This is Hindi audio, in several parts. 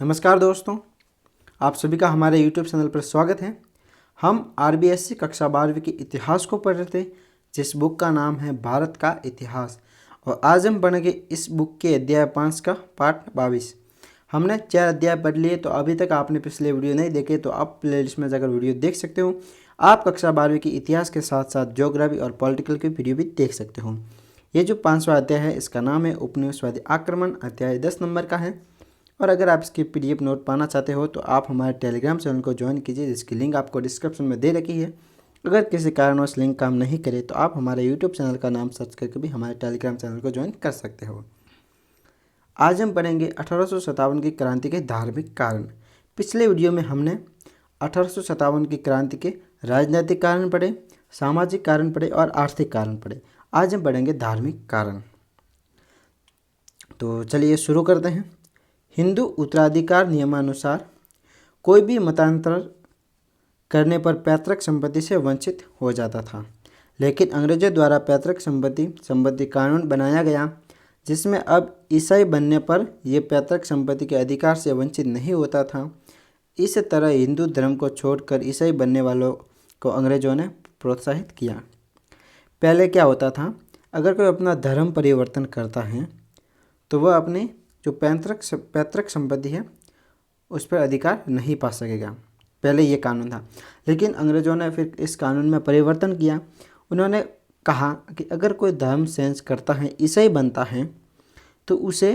नमस्कार दोस्तों, आप सभी का हमारे YouTube चैनल पर स्वागत है। हम RBSC कक्षा 12वीं के इतिहास को पढ़ रहे थे, जिस बुक का नाम है भारत का इतिहास। और आज हम पढ़ेंगे इस बुक के अध्याय 5 का पाठ 22। हमने 4 अध्याय पढ़ लिए, तो अभी तक आपने पिछले वीडियो नहीं देखे तो आप प्लेलिस्ट में जाकर वीडियो देख सकते हो। आप कक्षा 12वीं के इतिहास के साथ साथ ज्योग्राफी और पॉलिटिकल के वीडियो भी देख सकते हो। ये जो 5वां अध्याय है, इसका नाम है उपनिवेशवादी आक्रमण। अध्याय 10 नंबर का है। और अगर आप इसकी PDF नोट पाना चाहते हो तो आप हमारे टेलीग्राम चैनल को ज्वाइन कीजिए, जिसकी लिंक आपको डिस्क्रिप्शन में दे रखी है। अगर किसी कारणवश लिंक काम नहीं करे तो आप हमारे YouTube चैनल का नाम सर्च करके भी हमारे टेलीग्राम चैनल को ज्वाइन कर सकते हो। आज हम पढ़ेंगे 1857 की क्रांति के धार्मिक कारण। पिछले वीडियो में हमने 1857 की क्रांति के राजनीतिक कारण पढ़े, सामाजिक कारण पढ़े और आर्थिक कारण पढ़े। आज हम पढ़ेंगे धार्मिक कारण। तो चलिए शुरू करते हैं। हिंदू उत्तराधिकार नियमानुसार कोई भी मतांतर करने पर पैतृक संपत्ति से वंचित हो जाता था, लेकिन अंग्रेजों द्वारा पैतृक संपत्ति संबंधी कानून बनाया गया, जिसमें अब ईसाई बनने पर यह पैतृक संपत्ति के अधिकार से वंचित नहीं होता था। इस तरह हिंदू धर्म को छोड़कर ईसाई बनने वालों को अंग्रेजों ने प्रोत्साहित किया। पहले क्या होता था, अगर कोई अपना धर्म परिवर्तन करता है तो वह अपने जो पैतृक संपत्ति है उस पर अधिकार नहीं पा सकेगा। पहले ये कानून था, लेकिन अंग्रेज़ों ने फिर इस कानून में परिवर्तन किया। उन्होंने कहा कि अगर कोई धर्म चेंज करता है, ईसाई बनता है, तो उसे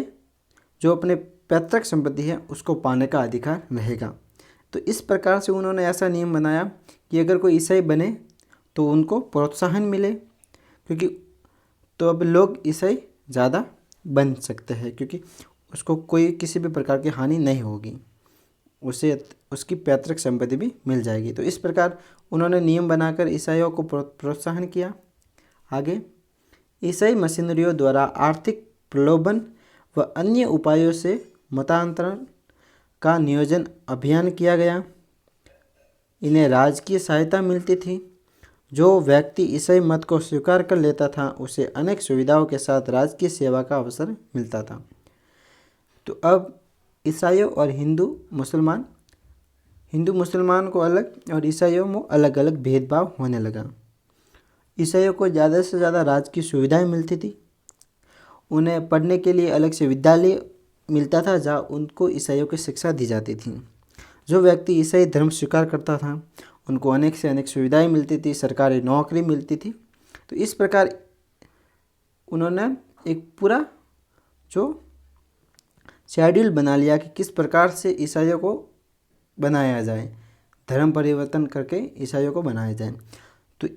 जो अपने पैतृक संपत्ति है उसको पाने का अधिकार रहेगा। तो इस प्रकार से उन्होंने ऐसा नियम बनाया कि अगर कोई ईसाई बने तो उनको प्रोत्साहन मिले, क्योंकि तो अब लोग ईसाई ज़्यादा बन सकते हैं, क्योंकि उसको कोई किसी भी प्रकार की हानि नहीं होगी, उसे उसकी पैतृक संपत्ति भी मिल जाएगी। तो इस प्रकार उन्होंने नियम बनाकर ईसाइयों को प्रोत्साहन किया। आगे, ईसाई मिशनरियों द्वारा आर्थिक प्रलोभन व अन्य उपायों से मतांतरण का नियोजन अभियान किया गया। इन्हें राजकीय सहायता मिलती थी। जो व्यक्ति ईसाई मत को स्वीकार कर लेता था उसे अनेक सुविधाओं के साथ राजकीय सेवा का अवसर मिलता था। तो अब ईसाइयों और हिंदू मुसलमान को अलग और ईसाइयों में अलग अलग भेदभाव होने लगा। ईसाइयों को ज़्यादा से ज़्यादा राजकीय सुविधाएं मिलती थी। उन्हें पढ़ने के लिए अलग से विद्यालय मिलता था, जहाँ उनको ईसाइयों की शिक्षा दी जाती थी। जो व्यक्ति ईसाई धर्म स्वीकार करता था उनको अनेक से अनेक सुविधाएं मिलती थी, सरकारी नौकरी मिलती थी। तो इस प्रकार उन्होंने एक पूरा जो शेड्यूल बना लिया कि किस प्रकार से ईसाइयों को बनाया जाए, धर्म परिवर्तन करके ईसाइयों को बनाया जाए। तो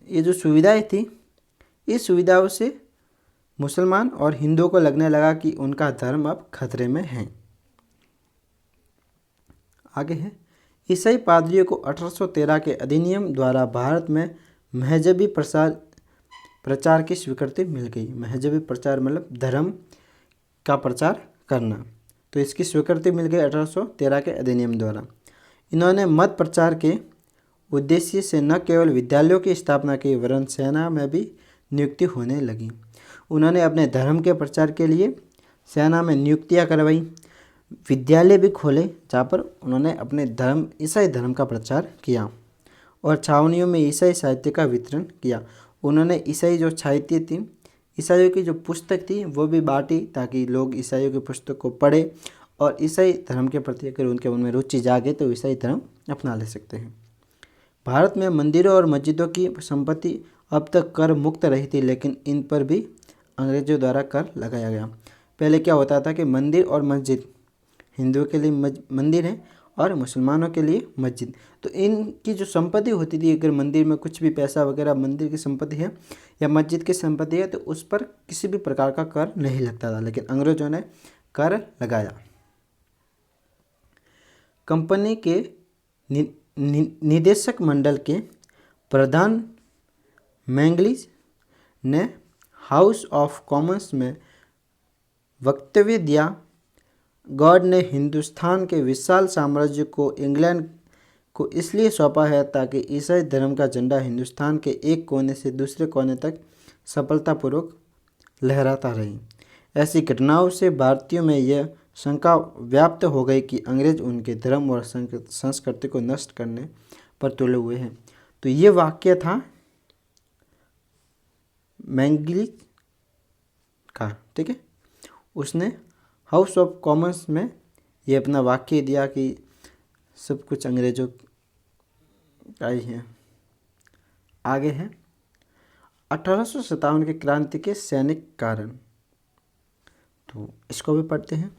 ये जो सुविधाएं थी, इस सुविधाओं से मुसलमान और हिंदुओं को लगने लगा कि उनका धर्म अब खतरे में है। आगे है, ईसाई पादरियों को 1813 के अधिनियम द्वारा भारत में महजबी प्रचार की स्वीकृति मिल गई। महजबी प्रचार मतलब धर्म का प्रचार करना, तो इसकी स्वीकृति मिल गई 1813 के अधिनियम द्वारा। इन्होंने मत प्रचार के उद्देश्य से न केवल विद्यालयों की स्थापना की, वरन सेना में भी नियुक्ति होने लगी। उन्होंने अपने धर्म के प्रचार के लिए सेना में नियुक्तियां करवाई, विद्यालय भी खोले जहाँ पर उन्होंने अपने धर्म ईसाई धर्म का प्रचार किया, और छावनियों में ईसाई साहित्य का वितरण किया। उन्होंने ईसाई जो साहित्य थी, ईसाइयों की जो पुस्तक थी वो भी बांटी, ताकि लोग ईसाइयों की पुस्तक को पढ़े और ईसाई धर्म के प्रति अगर उनके मन में रुचि जागे तो ईसाई धर्म अपना ले सकते हैं। भारत में मंदिरों और मस्जिदों की संपत्ति अब तक कर मुक्त रही थी, लेकिन इन पर भी अंग्रेजों द्वारा कर लगाया गया। पहले क्या होता था कि मंदिर और मस्जिद, हिंदुओं के लिए मंदिर है और मुसलमानों के लिए मस्जिद, तो इनकी जो संपत्ति होती थी, अगर मंदिर में कुछ भी पैसा वगैरह मंदिर की संपत्ति है या मस्जिद की संपत्ति है, तो उस पर किसी भी प्रकार का कर नहीं लगता था, लेकिन अंग्रेजों ने कर लगाया। कंपनी के निदेशक मंडल के प्रधान मैंगलीज ने हाउस ऑफ कॉमन्स में वक्तव्य दिया, गॉड ने हिंदुस्तान के विशाल साम्राज्य को इंग्लैंड को इसलिए सौंपा है ताकि ईसाई धर्म का झंडा हिंदुस्तान के एक कोने से दूसरे कोने तक सफलतापूर्वक लहराता रहे। ऐसी घटनाओं से भारतीयों में यह शंका व्याप्त हो गई कि अंग्रेज उनके धर्म और संस्कृति को नष्ट करने पर तुले हुए हैं। तो ये वाक्य था मैंगली का, ठीक है। उसने हाउस ऑफ कॉमन्स में ये अपना वाक्य दिया कि सब कुछ अंग्रेजों का ही है। आगे है 1857 की क्रांति के सैनिक कारण। तो इसको भी पढ़ते हैं।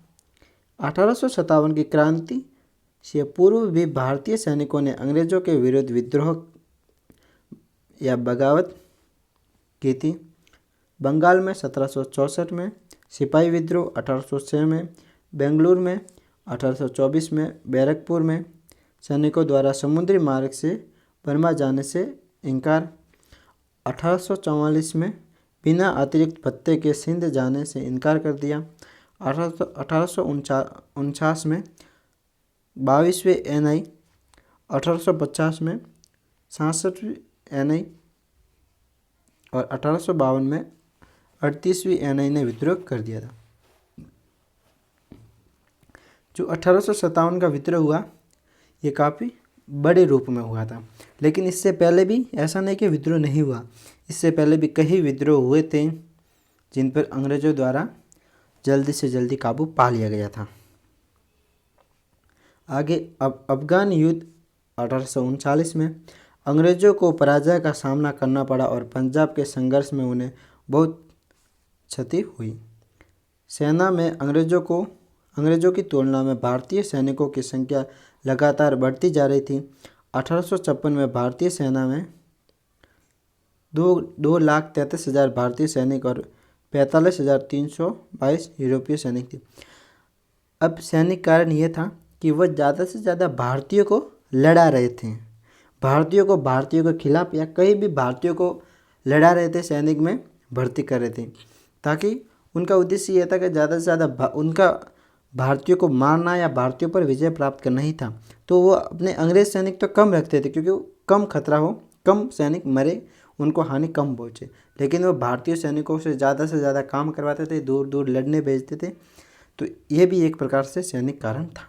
1857 की क्रांति से पूर्व भी भारतीय सैनिकों ने अंग्रेजों के विरुद्ध विद्रोह या बगावत की थी। बंगाल में 1764 में, सिपाही विद्रोह 1806 में, बेंगलुरु में 1824 में, बैरकपुर में सैनिकों द्वारा समुद्री मार्ग से बर्मा जाने से इनकार, 1844 में बिना अतिरिक्त भत्ते के सिंध जाने से इनकार कर दिया, 1849 में 22वें एनआई, 1850 में 66वीं एनआई और 1852 में 38वीं एनआई ने विद्रोह कर दिया था। जो 1857 का विद्रोह हुआ ये काफ़ी बड़े रूप में हुआ था, लेकिन इससे पहले भी ऐसा नहीं कि विद्रोह नहीं हुआ, इससे पहले भी कई विद्रोह हुए थे जिन पर अंग्रेज़ों द्वारा जल्दी से जल्दी काबू पा लिया गया था। आगे अब अफगान युद्ध 1839 में अंग्रेज़ों को पराजय का सामना करना पड़ा और पंजाब के संघर्ष में उन्हें बहुत क्षति हुई। सेना में अंग्रेज़ों की तुलना में भारतीय सैनिकों की संख्या लगातार बढ़ती जा रही थी। 1856 में भारतीय सेना में 2,33,000 भारतीय सैनिक और 45,322 यूरोपीय सैनिक थे। अब सैनिक कारण ये था कि वह ज़्यादा से ज़्यादा भारतीयों को लड़ा रहे थे, भारतीयों के खिलाफ या कहीं भी भारतीयों को लड़ा रहे थे, सैनिक में भर्ती कर रहे थे, ताकि उनका उद्देश्य ये था कि ज़्यादा से ज़्यादा उनका भारतीयों को मारना या भारतीयों पर विजय प्राप्त करना ही था। तो वो अपने अंग्रेज सैनिक तो कम रखते थे क्योंकि कम खतरा हो, कम सैनिक मरे, उनको हानि कम पहुँचे, लेकिन वो भारतीय सैनिकों से ज़्यादा काम करवाते थे, दूर दूर लड़ने भेजते थे। तो ये भी एक प्रकार से सैनिक कारण था।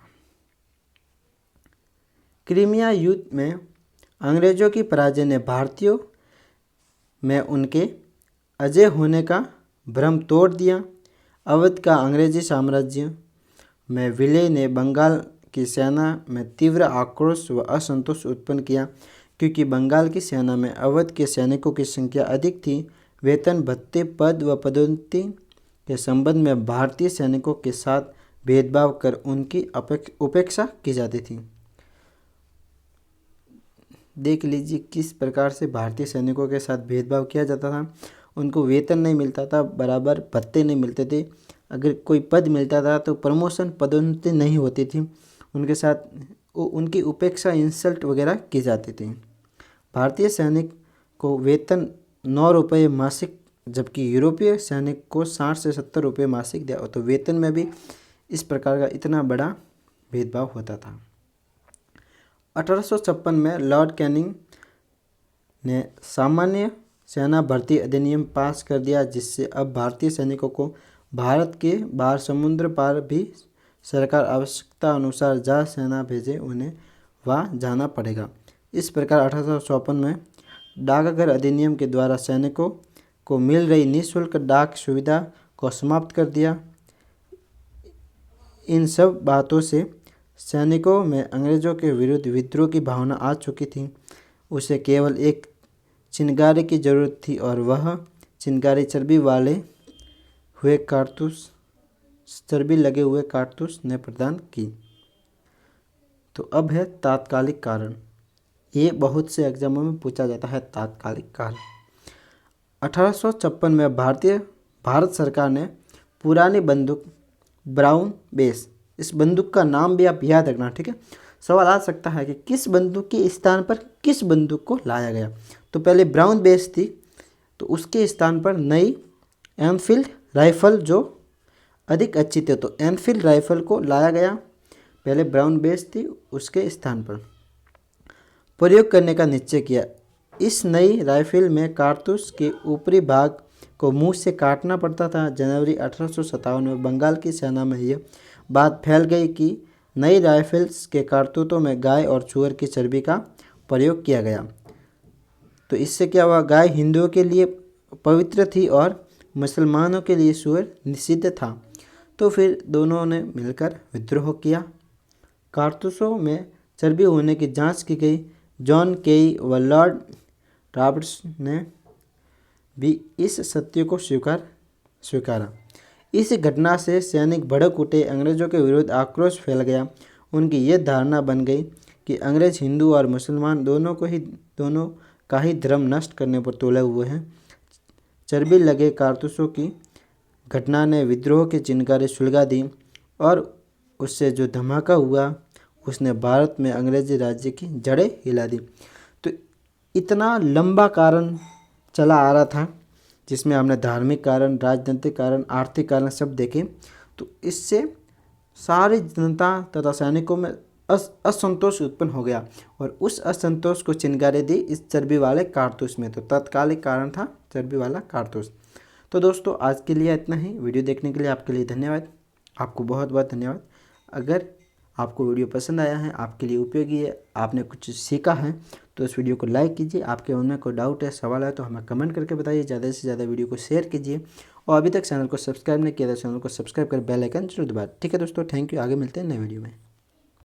क्रीमिया युद्ध में अंग्रेज़ों की पराजय ने भारतीयों में उनके अजय होने का भ्रम तोड़ दिया। अवध का अंग्रेजी साम्राज्य में विलय ने बंगाल की सेना में तीव्र आक्रोश व असंतोष उत्पन्न किया, क्योंकि बंगाल की सेना में अवध के सैनिकों की संख्या अधिक थी। वेतन भत्ते, पद व पदोन्नति के संबंध में भारतीय सैनिकों के साथ भेदभाव कर उनकी उपेक्षा की जाती थी। देख लीजिए किस प्रकार से भारतीय सैनिकों के साथ भेदभाव किया जाता था। उनको वेतन नहीं मिलता था, बराबर भत्ते नहीं मिलते थे, अगर कोई पद मिलता था तो प्रमोशन, पदोन्नति नहीं होती थी, उनके साथ उनकी उपेक्षा, इंसल्ट वगैरह की जाती थी। भारतीय सैनिक को वेतन 9 रुपये मासिक, जबकि यूरोपीय सैनिक को 60 से 70 रुपये मासिक दिया। तो वेतन में भी इस प्रकार का इतना बड़ा भेदभाव होता था। 1856 में लॉर्ड कैनिंग ने सामान्य सेना भर्ती अधिनियम पास कर दिया, जिससे अब भारतीय सैनिकों को भारत के बाहर समुद्र पार भी सरकार आवश्यकता अनुसार जहाँ सेना भेजे उन्हें वहाँ जाना पड़ेगा। इस प्रकार 1854 में डाकघर अधिनियम के द्वारा सैनिकों को मिल रही निःशुल्क डाक सुविधा को समाप्त कर दिया। इन सब बातों से सैनिकों में अंग्रेज़ों के विरुद्ध विद्रोह की भावना आ चुकी थी। उसे केवल एक चिनगारी की जरूरत थी और वह चिनगारी चर्बी लगे हुए कारतूस ने प्रदान की। तो अब है तात्कालिक कारण। ये बहुत से एग्जामों में पूछा जाता है तात्कालिक कारण। 1856 में भारत सरकार ने पुरानी बंदूक ब्राउन बेस, इस बंदूक का नाम भी आप याद रखना, ठीक है। सवाल आ सकता है कि किस बंदूक के स्थान पर किस बंदूक को लाया गया। तो पहले ब्राउन बेस थी, तो उसके स्थान पर नई एनफील्ड राइफल जो अधिक अच्छी थी, तो एनफील्ड राइफल को लाया गया। पहले ब्राउन बेस थी, उसके स्थान पर प्रयोग करने का निश्चय किया। इस नई राइफल में कारतूस के ऊपरी भाग को मुंह से काटना पड़ता था। जनवरी 1857 में बंगाल की सेना में यह बात फैल गई कि नई राइफल्स के कारतूतों में गाय और सूअर की चर्बी का प्रयोग किया गया। तो इससे क्या हुआ, गाय हिंदुओं के लिए पवित्र थी और मुसलमानों के लिए सूअर निषिद्ध था। तो फिर दोनों ने मिलकर विद्रोह किया। कारतूसों में चर्बी होने की जांच की गई। जॉन केई व लॉर्ड रॉबर्ट्स ने भी इस सत्य को स्वीकारा। इस घटना से सैनिक भड़क उठे, अंग्रेज़ों के विरुद्ध आक्रोश फैल गया। उनकी यह धारणा बन गई कि अंग्रेज हिंदू और मुसलमान दोनों का ही धर्म नष्ट करने पर तुले हुए हैं। चर्बी लगे कारतूसों की घटना ने विद्रोह की चिंगारी सुलगा दी और उससे जो धमाका हुआ उसने भारत में अंग्रेजी राज्य की जड़ें हिला दी। तो इतना लंबा कारण चला आ रहा था जिसमें हमने धार्मिक कारण, राजनीतिक कारण, आर्थिक कारण सब देखे। तो इससे सारी जनता तथा सैनिकों में असंतोष उत्पन्न हो गया और उस असंतोष को चिंगारी दी इस चर्बी वाले कारतूस में। तो तत्कालिक कारण था चर्बी वाला कारतूस। तो दोस्तों आज के लिए इतना ही। वीडियो देखने के लिए आपके लिए धन्यवाद। आपको बहुत बहुत धन्यवाद। अगर आपको वीडियो पसंद आया है, आपके लिए उपयोगी है, आपने कुछ सीखा है, तो इस वीडियो को लाइक कीजिए। आपके मन में कोई डाउट है, सवाल है तो हमें कमेंट करके बताइए। ज़्यादा से ज़्यादा वीडियो को शेयर कीजिए और अभी तक चैनल को सब्सक्राइब नहीं किया तो चैनल को सब्सक्राइब कर बेल आइकन जरूर दबाएं। ठीक है दोस्तों, थैंक यू। आगे मिलते हैं नए वीडियो में।